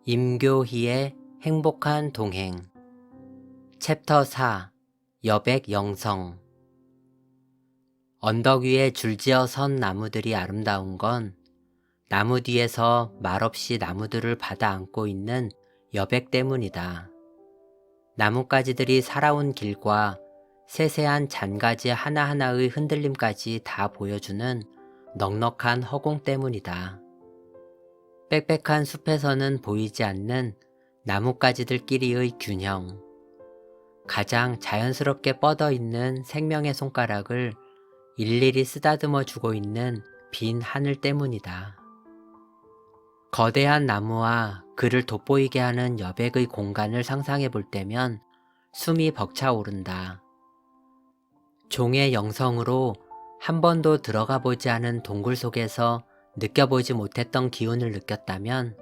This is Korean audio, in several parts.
임교희의 행복한 동행 챕터 4 여백 영성 언덕 위에 줄지어 선 나무들이 아름다운 건 나무 뒤에서 말없이 나무들을 받아 안고 있는 여백 때문이다. 나뭇가지들이 살아온 길과 세세한 잔가지 하나하나의 흔들림까지 다 보여주는 넉넉한 허공 때문이다. 빽빽한 숲에서는 보이지 않는 나뭇가지들끼리의 균형, 가장 자연스럽게 뻗어 있는 생명의 손가락을 일일이 쓰다듬어 주고 있는 빈 하늘 때문이다. 거대한 나무와 그를 돋보이게 하는 여백의 공간을 상상해 볼 때면 숨이 벅차오른다. 종의 영성으로 한 번도 들어가 보지 않은 동굴 속에서 느껴보지 못했던 기운을 느꼈다면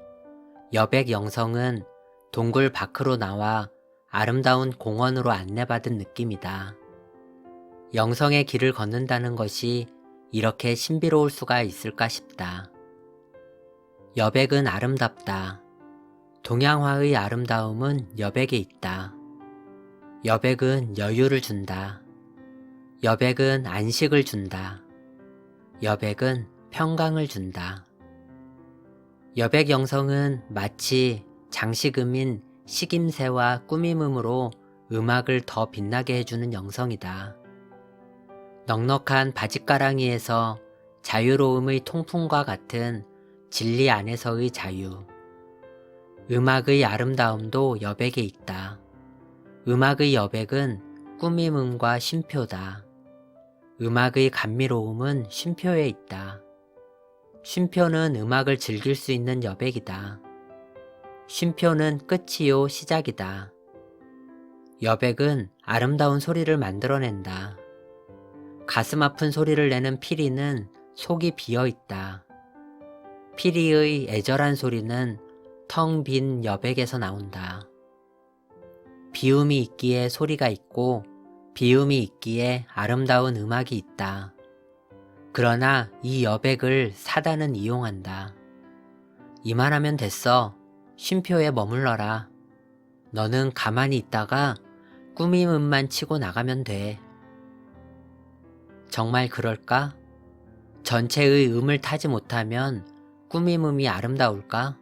여백 영성은 동굴 밖으로 나와 아름다운 공원으로 안내받은 느낌이다. 영성의 길을 걷는다는 것이 이렇게 신비로울 수가 있을까 싶다. 여백은 아름답다. 동양화의 아름다움은 여백에 있다. 여백은 여유를 준다. 여백은 안식을 준다. 여백은 평강을 준다. 여백 영성은 마치 장식음인 식임새와 꾸밈음으로 음악을 더 빛나게 해주는 영성이다. 넉넉한 바짓가랑이에서 자유로움의 통풍과 같은 진리 안에서의 자유. 음악의 아름다움도 여백에 있다. 음악의 여백은 꾸밈음과 쉼표다. 음악의 감미로움은 쉼표에 있다. 쉼표는 음악을 즐길 수 있는 여백이다. 쉼표는 끝이요 시작이다. 여백은 아름다운 소리를 만들어낸다. 가슴 아픈 소리를 내는 피리는 속이 비어있다. 피리의 애절한 소리는 텅 빈 여백에서 나온다. 비움이 있기에 소리가 있고 비움이 있기에 아름다운 음악이 있다. 그러나 이 여백을 사단은 이용한다. 이만하면 됐어. 쉼표에 머물러라. 너는 가만히 있다가 꾸밈음만 치고 나가면 돼. 정말 그럴까? 전체의 음을 타지 못하면 꾸밈음이 아름다울까?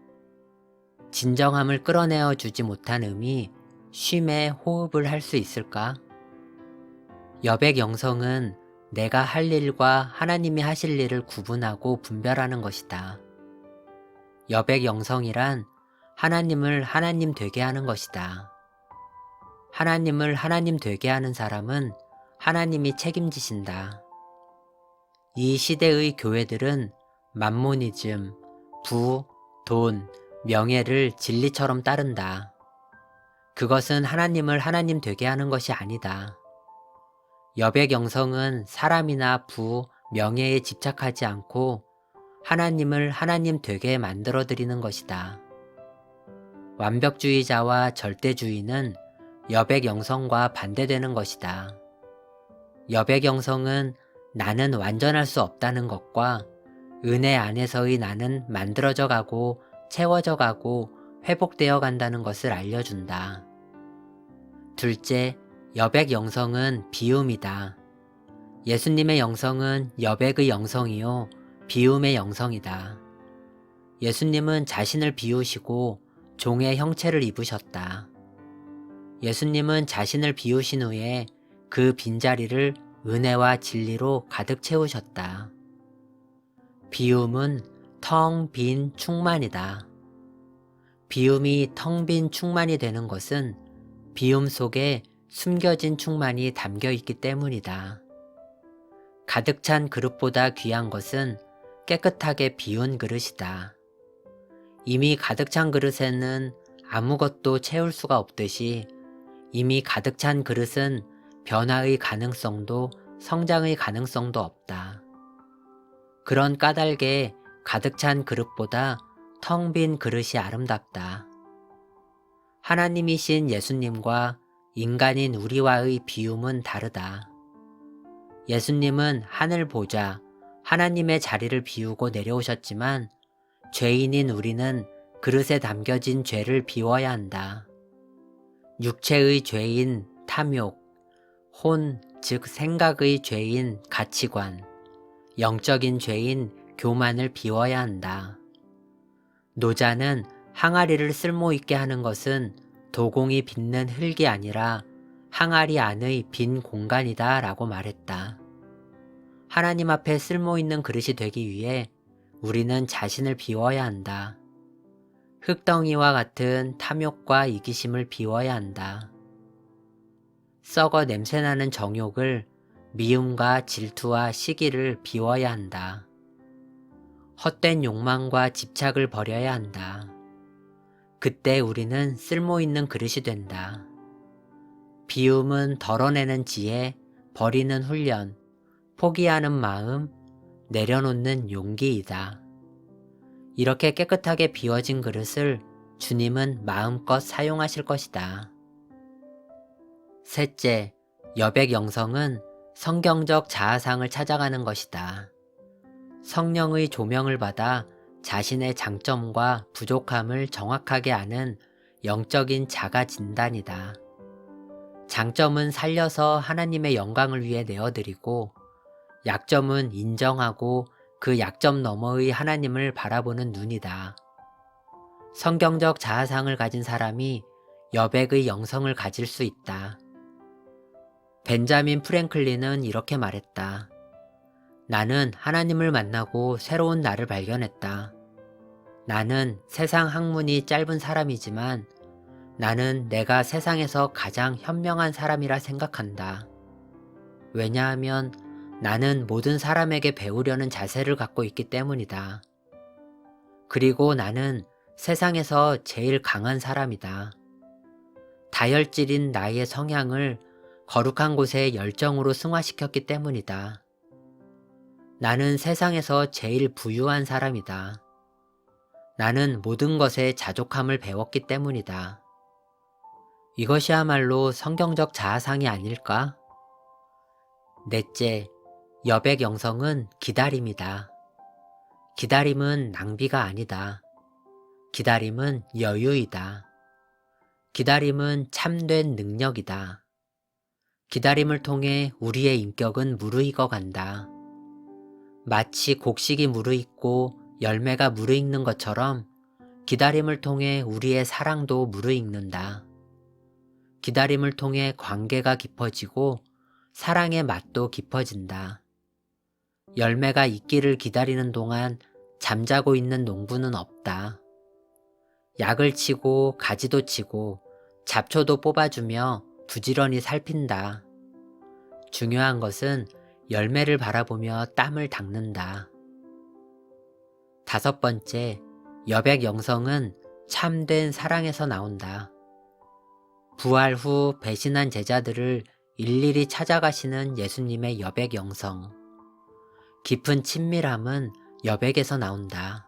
진정함을 끌어내어 주지 못한 음이 쉼에 호흡을 할 수 있을까? 여백 영성은 내가 할 일과 하나님이 하실 일을 구분하고 분별하는 것이다. 여백 영성이란 하나님을 하나님 되게 하는 것이다. 하나님을 하나님 되게 하는 사람은 하나님이 책임지신다. 이 시대의 교회들은 맘모니즘, 부, 돈, 명예를 진리처럼 따른다. 그것은 하나님을 하나님 되게 하는 것이 아니다. 여백 영성은 사람이나 부, 명예에 집착하지 않고 하나님을 하나님 되게 만들어드리는 것이다. 완벽주의자와 절대주의는 여백 영성과 반대되는 것이다. 여백 영성은 나는 완전할 수 없다는 것과 은혜 안에서의 나는 만들어져 가고 채워져 가고 회복되어 간다는 것을 알려준다. 둘째, 여백 영성은 비움이다. 예수님의 영성은 여백의 영성이요 비움의 영성이다. 예수님은 자신을 비우시고 종의 형체를 입으셨다. 예수님은 자신을 비우신 후에 그 빈자리를 은혜와 진리로 가득 채우셨다. 비움은 텅 빈 충만이다. 비움이 텅 빈 충만이 되는 것은 비움 속에 숨겨진 충만이 담겨 있기 때문이다. 가득 찬 그릇보다 귀한 것은 깨끗하게 비운 그릇이다. 이미 가득 찬 그릇에는 아무것도 채울 수가 없듯이 이미 가득 찬 그릇은 변화의 가능성도 성장의 가능성도 없다. 그런 까닭에 가득 찬 그릇보다 텅 빈 그릇이 아름답다. 하나님이신 예수님과 인간인 우리와의 비움은 다르다. 예수님은 하늘 보좌, 하나님의 자리를 비우고 내려오셨지만 죄인인 우리는 그릇에 담겨진 죄를 비워야 한다. 육체의 죄인 탐욕, 혼, 즉 생각의 죄인 가치관, 영적인 죄인 교만을 비워야 한다. 노자는 항아리를 쓸모있게 하는 것은 도공이 빚는 흙이 아니라 항아리 안의 빈 공간이다 라고 말했다. 하나님 앞에 쓸모있는 그릇이 되기 위해 우리는 자신을 비워야 한다. 흙덩이와 같은 탐욕과 이기심을 비워야 한다. 썩어 냄새나는 정욕을, 미움과 질투와 시기를 비워야 한다. 헛된 욕망과 집착을 버려야 한다. 그때 우리는 쓸모있는 그릇이 된다. 비움은 덜어내는 지혜, 버리는 훈련, 포기하는 마음, 내려놓는 용기이다. 이렇게 깨끗하게 비워진 그릇을 주님은 마음껏 사용하실 것이다. 셋째, 여백 영성은 성경적 자아상을 찾아가는 것이다. 성령의 조명을 받아 자신의 장점과 부족함을 정확하게 아는 영적인 자가 진단이다. 장점은 살려서 하나님의 영광을 위해 내어드리고, 약점은 인정하고 그 약점 너머의 하나님을 바라보는 눈이다. 성경적 자아상을 가진 사람이 여백의 영성을 가질 수 있다. 벤자민 프랭클린은 이렇게 말했다. 나는 하나님을 만나고 새로운 나를 발견했다. 나는 세상 학문이 짧은 사람이지만 나는 내가 세상에서 가장 현명한 사람이라 생각한다. 왜냐하면 나는 모든 사람에게 배우려는 자세를 갖고 있기 때문이다. 그리고 나는 세상에서 제일 강한 사람이다. 다혈질인 나의 성향을 거룩한 곳에 열정으로 승화시켰기 때문이다. 나는 세상에서 제일 부유한 사람이다. 나는 모든 것에 자족함을 배웠기 때문이다. 이것이야말로 성경적 자아상이 아닐까? 넷째, 여백 영성은 기다림이다. 기다림은 낭비가 아니다. 기다림은 여유이다. 기다림은 참된 능력이다. 기다림을 통해 우리의 인격은 무르익어 간다. 마치 곡식이 무르익고 열매가 무르익는 것처럼 기다림을 통해 우리의 사랑도 무르익는다. 기다림을 통해 관계가 깊어지고 사랑의 맛도 깊어진다. 열매가 익기를 기다리는 동안 잠자고 있는 농부는 없다. 약을 치고 가지도 치고 잡초도 뽑아주며 부지런히 살핀다. 중요한 것은 열매를 바라보며 땀을 닦는다. 다섯 번째, 여백 영성은 참된 사랑에서 나온다. 부활 후 배신한 제자들을 일일이 찾아가시는 예수님의 여백 영성. 깊은 친밀함은 여백에서 나온다.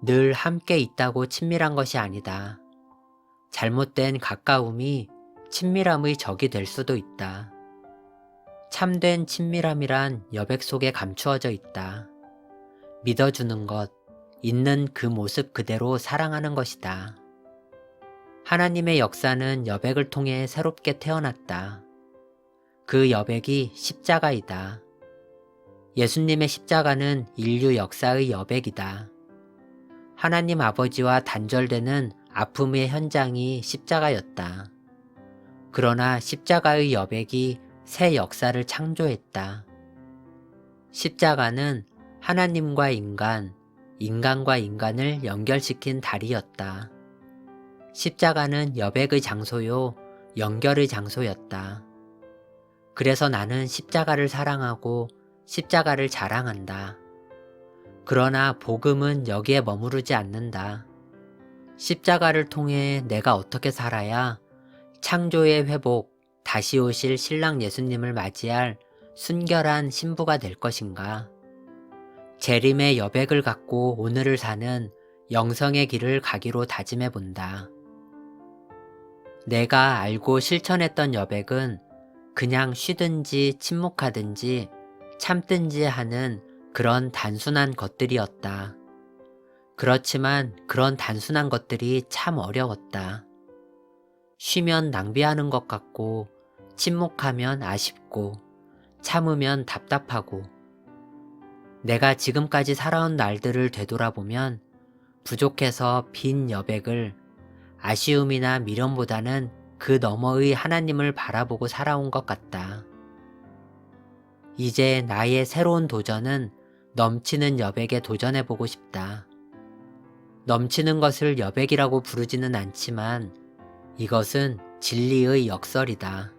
늘 함께 있다고 친밀한 것이 아니다. 잘못된 가까움이 친밀함의 적이 될 수도 있다. 참된 친밀함이란 여백 속에 감추어져 있다. 믿어주는 것, 있는 그 모습 그대로 사랑하는 것이다. 하나님의 역사는 여백을 통해 새롭게 태어났다. 그 여백이 십자가이다. 예수님의 십자가는 인류 역사의 여백이다. 하나님 아버지와 단절되는 아픔의 현장이 십자가였다. 그러나 십자가의 여백이 새 역사를 창조했다. 십자가는 하나님과 인간, 인간과 인간을 연결시킨 다리였다. 십자가는 여백의 장소요, 연결의 장소였다. 그래서 나는 십자가를 사랑하고 십자가를 자랑한다. 그러나 복음은 여기에 머무르지 않는다. 십자가를 통해 내가 어떻게 살아야 창조의 회복, 다시 오실 신랑 예수님을 맞이할 순결한 신부가 될 것인가? 재림의 여백을 갖고 오늘을 사는 영성의 길을 가기로 다짐해 본다. 내가 알고 실천했던 여백은 그냥 쉬든지 침묵하든지 참든지 하는 그런 단순한 것들이었다. 그렇지만 그런 단순한 것들이 참 어려웠다. 쉬면 낭비하는 것 같고, 침묵하면 아쉽고, 참으면 답답하고, 내가 지금까지 살아온 날들을 되돌아보면 부족해서 빈 여백을 아쉬움이나 미련보다는 그 너머의 하나님을 바라보고 살아온 것 같다. 이제 나의 새로운 도전은 넘치는 여백에 도전해보고 싶다. 넘치는 것을 여백이라고 부르지는 않지만 이것은 진리의 역설이다.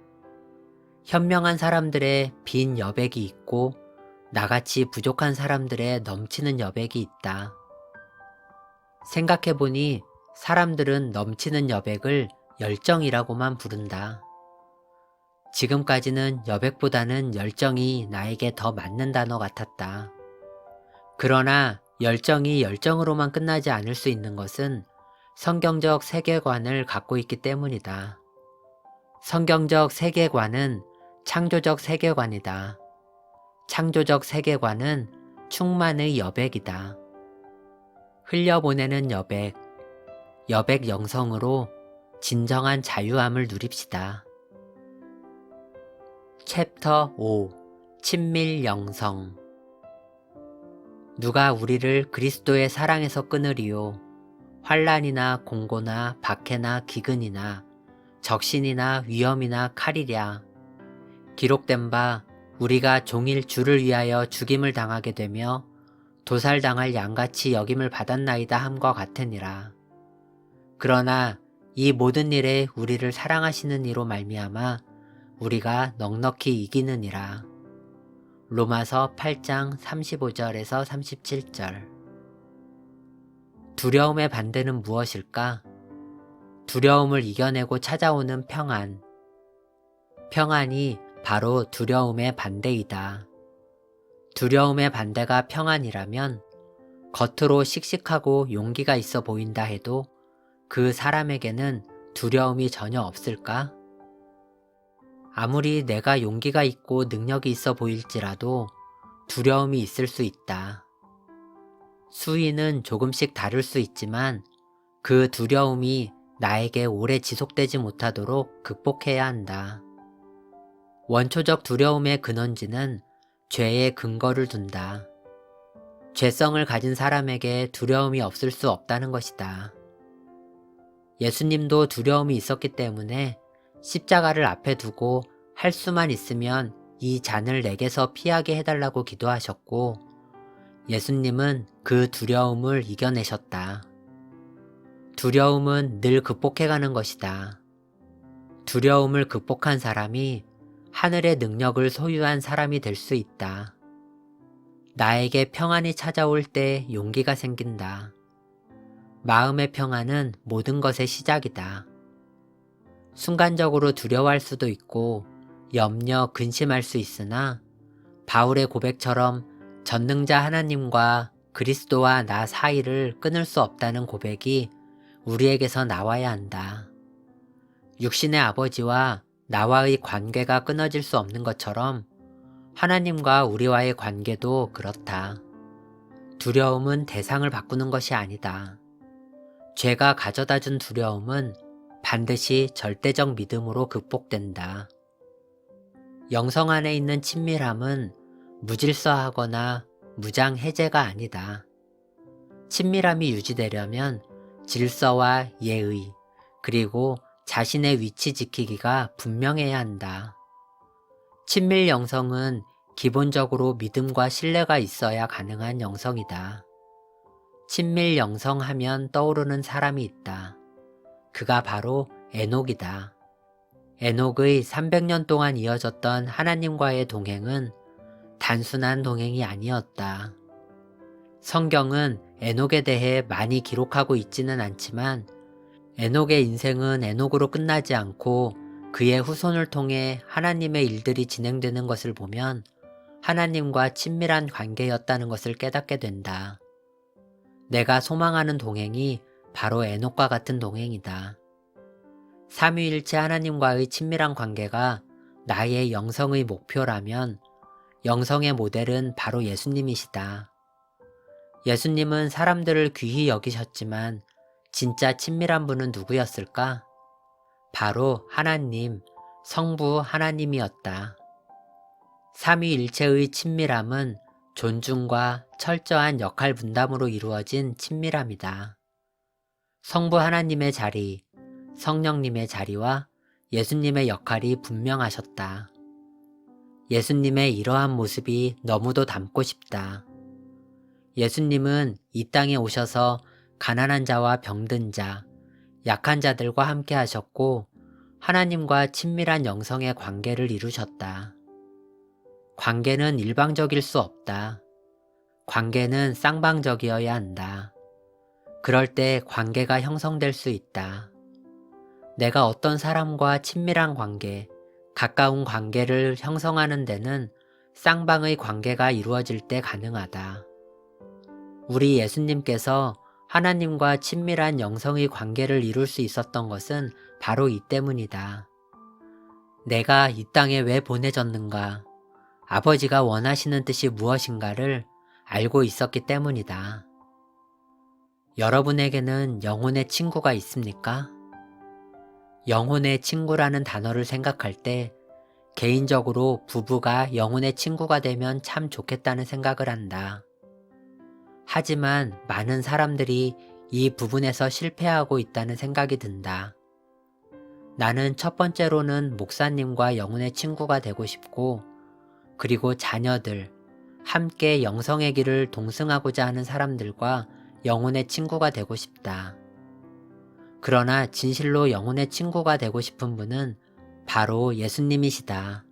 현명한 사람들의 빈 여백이 있고 나같이 부족한 사람들의 넘치는 여백이 있다. 생각해보니 사람들은 넘치는 여백을 열정이라고만 부른다. 지금까지는 여백보다는 열정이 나에게 더 맞는 단어 같았다. 그러나 열정이 열정으로만 끝나지 않을 수 있는 것은 성경적 세계관을 갖고 있기 때문이다. 성경적 세계관은 창조적 세계관이다. 창조적 세계관은 충만의 여백이다. 흘려보내는 여백, 여백 영성으로 진정한 자유함을 누립시다. 챕터 5 친밀 영성 누가 우리를 그리스도의 사랑에서 끊으리요. 환난이나 공고나 박해나 기근이나 적신이나 위험이나 칼이랴. 기록된 바 우리가 종일 주를 위하여 죽임을 당하게 되며 도살당할 양같이 여김을 받았나이다 함과 같으니라. 그러나 이 모든 일에 우리를 사랑하시는 이로 말미암아 우리가 넉넉히 이기느니라. 로마서 8장 35절에서 37절. 두려움의 반대는 무엇일까? 두려움을 이겨내고 찾아오는 평안. 평안이 바로 두려움의 반대이다. 두려움의 반대가 평안이라면 겉으로 씩씩하고 용기가 있어 보인다 해도 그 사람에게는 두려움이 전혀 없을까? 아무리 내가 용기가 있고 능력이 있어 보일지라도 두려움이 있을 수 있다. 수위는 조금씩 다를 수 있지만 그 두려움이 나에게 오래 지속되지 못하도록 극복해야 한다. 원초적 두려움의 근원지는 죄의 근거를 둔다. 죄성을 가진 사람에게 두려움이 없을 수 없다는 것이다. 예수님도 두려움이 있었기 때문에 십자가를 앞에 두고 할 수만 있으면 이 잔을 내게서 피하게 해달라고 기도하셨고 예수님은 그 두려움을 이겨내셨다. 두려움은 늘 극복해가는 것이다. 두려움을 극복한 사람이 하늘의 능력을 소유한 사람이 될 수 있다. 나에게 평안이 찾아올 때 용기가 생긴다. 마음의 평안은 모든 것의 시작이다. 순간적으로 두려워할 수도 있고 염려, 근심할 수 있으나 바울의 고백처럼 전능자 하나님과 그리스도와 나 사이를 끊을 수 없다는 고백이 우리에게서 나와야 한다. 육신의 아버지와 나와의 관계가 끊어질 수 없는 것처럼 하나님과 우리와의 관계도 그렇다. 두려움은 대상을 바꾸는 것이 아니다. 죄가 가져다준 두려움은 반드시 절대적 믿음으로 극복된다. 영성 안에 있는 친밀함은 무질서하거나 무장해제가 아니다. 친밀함이 유지되려면 질서와 예의, 그리고 자신의 위치 지키기가 분명해야 한다. 친밀 영성은 기본적으로 믿음과 신뢰가 있어야 가능한 영성이다. 친밀 영성하면 떠오르는 사람이 있다. 그가 바로 에녹이다. 에녹의 300년 동안 이어졌던 하나님과의 동행은 단순한 동행이 아니었다. 성경은 에녹에 대해 많이 기록하고 있지는 않지만 에녹의 인생은 에녹으로 끝나지 않고 그의 후손을 통해 하나님의 일들이 진행되는 것을 보면 하나님과 친밀한 관계였다는 것을 깨닫게 된다. 내가 소망하는 동행이 바로 에녹과 같은 동행이다. 삼위일체 하나님과의 친밀한 관계가 나의 영성의 목표라면 영성의 모델은 바로 예수님이시다. 예수님은 사람들을 귀히 여기셨지만 진짜 친밀한 분은 누구였을까? 바로 하나님, 성부 하나님이었다. 삼위일체의 친밀함은 존중과 철저한 역할 분담으로 이루어진 친밀함이다. 성부 하나님의 자리, 성령님의 자리와 예수님의 역할이 분명하셨다. 예수님의 이러한 모습이 너무도 닮고 싶다. 예수님은 이 땅에 오셔서 가난한 자와 병든 자, 약한 자들과 함께 하셨고 하나님과 친밀한 영성의 관계를 이루셨다. 관계는 일방적일 수 없다. 관계는 쌍방적이어야 한다. 그럴 때 관계가 형성될 수 있다. 내가 어떤 사람과 친밀한 관계, 가까운 관계를 형성하는 데는 쌍방의 관계가 이루어질 때 가능하다. 우리 예수님께서 하나님과 친밀한 영성의 관계를 이룰 수 있었던 것은 바로 이 때문이다. 내가 이 땅에 왜 보내졌는가, 아버지가 원하시는 뜻이 무엇인가를 알고 있었기 때문이다. 여러분에게는 영혼의 친구가 있습니까? 영혼의 친구라는 단어를 생각할 때 개인적으로 부부가 영혼의 친구가 되면 참 좋겠다는 생각을 한다. 하지만 많은 사람들이 이 부분에서 실패하고 있다는 생각이 든다. 나는 첫 번째로는 목사님과 영혼의 친구가 되고 싶고, 그리고 자녀들, 함께 영성의 길을 동승하고자 하는 사람들과 영혼의 친구가 되고 싶다. 그러나 진실로 영혼의 친구가 되고 싶은 분은 바로 예수님이시다.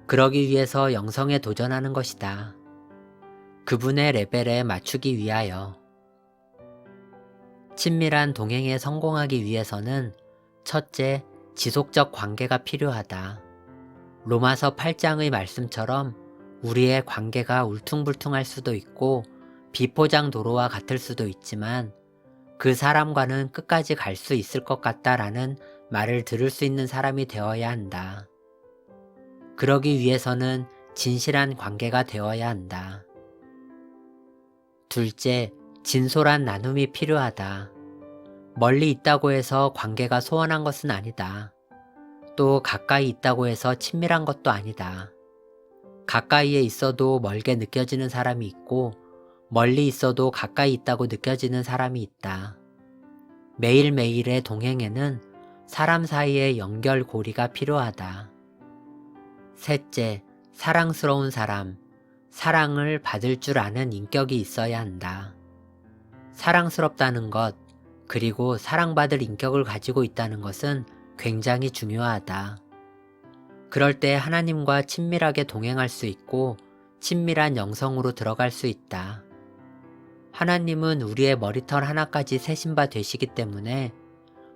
그러기 위해서 영성에 도전하는 것이다. 그분의 레벨에 맞추기 위하여. 친밀한 동행에 성공하기 위해서는 첫째, 지속적 관계가 필요하다. 로마서 8장의 말씀처럼 우리의 관계가 울퉁불퉁할 수도 있고 비포장 도로와 같을 수도 있지만 그 사람과는 끝까지 갈 수 있을 것 같다라는 말을 들을 수 있는 사람이 되어야 한다. 그러기 위해서는 진실한 관계가 되어야 한다. 둘째, 진솔한 나눔이 필요하다. 멀리 있다고 해서 관계가 소원한 것은 아니다. 또 가까이 있다고 해서 친밀한 것도 아니다. 가까이에 있어도 멀게 느껴지는 사람이 있고 멀리 있어도 가까이 있다고 느껴지는 사람이 있다. 매일매일의 동행에는 사람 사이의 연결고리가 필요하다. 셋째, 사랑스러운 사람, 사랑을 받을 줄 아는 인격이 있어야 한다. 사랑스럽다는 것, 그리고 사랑받을 인격을 가지고 있다는 것은 굉장히 중요하다. 그럴 때 하나님과 친밀하게 동행할 수 있고 친밀한 영성으로 들어갈 수 있다. 하나님은 우리의 머리털 하나까지 세신 바 되시기 때문에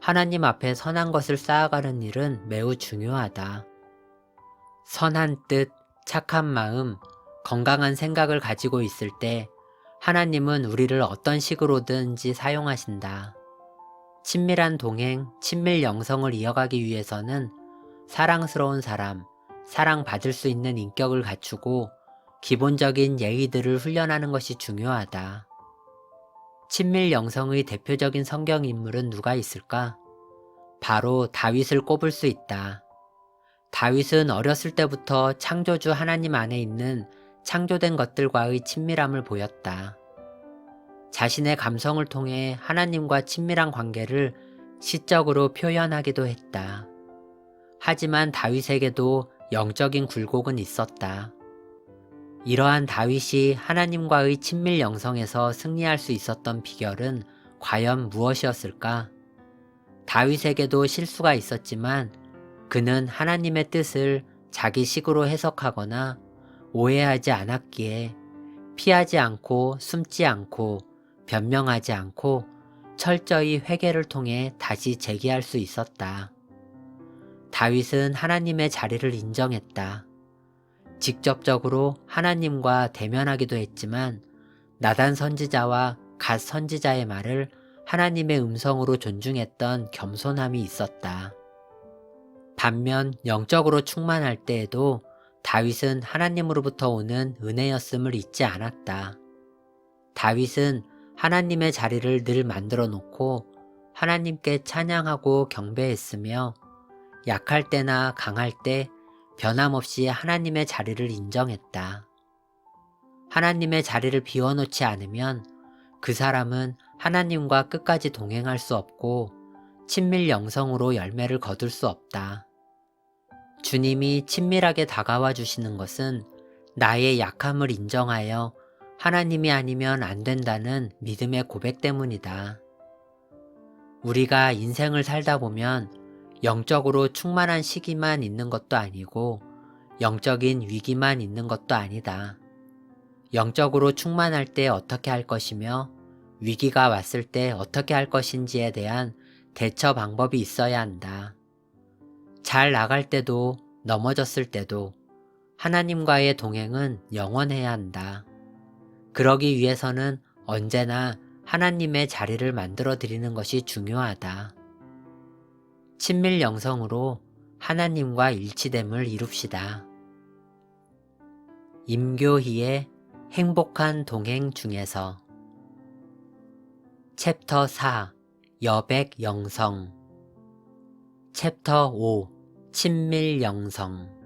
하나님 앞에 선한 것을 쌓아가는 일은 매우 중요하다. 선한 뜻, 착한 마음, 건강한 생각을 가지고 있을 때 하나님은 우리를 어떤 식으로든지 사용하신다. 친밀한 동행, 친밀 영성을 이어가기 위해서는 사랑스러운 사람, 사랑받을 수 있는 인격을 갖추고 기본적인 예의들을 훈련하는 것이 중요하다. 친밀 영성의 대표적인 성경 인물은 누가 있을까? 바로 다윗을 꼽을 수 있다. 다윗은 어렸을 때부터 창조주 하나님 안에 있는 창조된 것들과의 친밀함을 보였다. 자신의 감성을 통해 하나님과 친밀한 관계를 시적으로 표현하기도 했다. 하지만 다윗에게도 영적인 굴곡은 있었다. 이러한 다윗이 하나님과의 친밀 영성에서 승리할 수 있었던 비결은 과연 무엇이었을까? 다윗에게도 실수가 있었지만 그는 하나님의 뜻을 자기 식으로 해석하거나 오해하지 않았기에 피하지 않고 숨지 않고 변명하지 않고 철저히 회개를 통해 다시 재기할 수 있었다. 다윗은 하나님의 자리를 인정했다. 직접적으로 하나님과 대면하기도 했지만 나단 선지자와 갓 선지자의 말을 하나님의 음성으로 존중했던 겸손함이 있었다. 반면 영적으로 충만할 때에도 다윗은 하나님으로부터 오는 은혜였음을 잊지 않았다. 다윗은 하나님의 자리를 늘 만들어 놓고 하나님께 찬양하고 경배했으며 약할 때나 강할 때 변함없이 하나님의 자리를 인정했다. 하나님의 자리를 비워놓지 않으면 그 사람은 하나님과 끝까지 동행할 수 없고 친밀 영성으로 열매를 거둘 수 없다. 주님이 친밀하게 다가와 주시는 것은 나의 약함을 인정하여 하나님이 아니면 안 된다는 믿음의 고백 때문이다. 우리가 인생을 살다 보면 영적으로 충만한 시기만 있는 것도 아니고 영적인 위기만 있는 것도 아니다. 영적으로 충만할 때 어떻게 할 것이며 위기가 왔을 때 어떻게 할 것인지에 대한 대처 방법이 있어야 한다. 잘 나갈 때도 넘어졌을 때도 하나님과의 동행은 영원해야 한다. 그러기 위해서는 언제나 하나님의 자리를 만들어 드리는 것이 중요하다. 친밀 영성으로 하나님과 일치됨을 이룹시다. 임교희의 행복한 동행 중에서 챕터 4 여백 영성 챕터 5 친밀 영성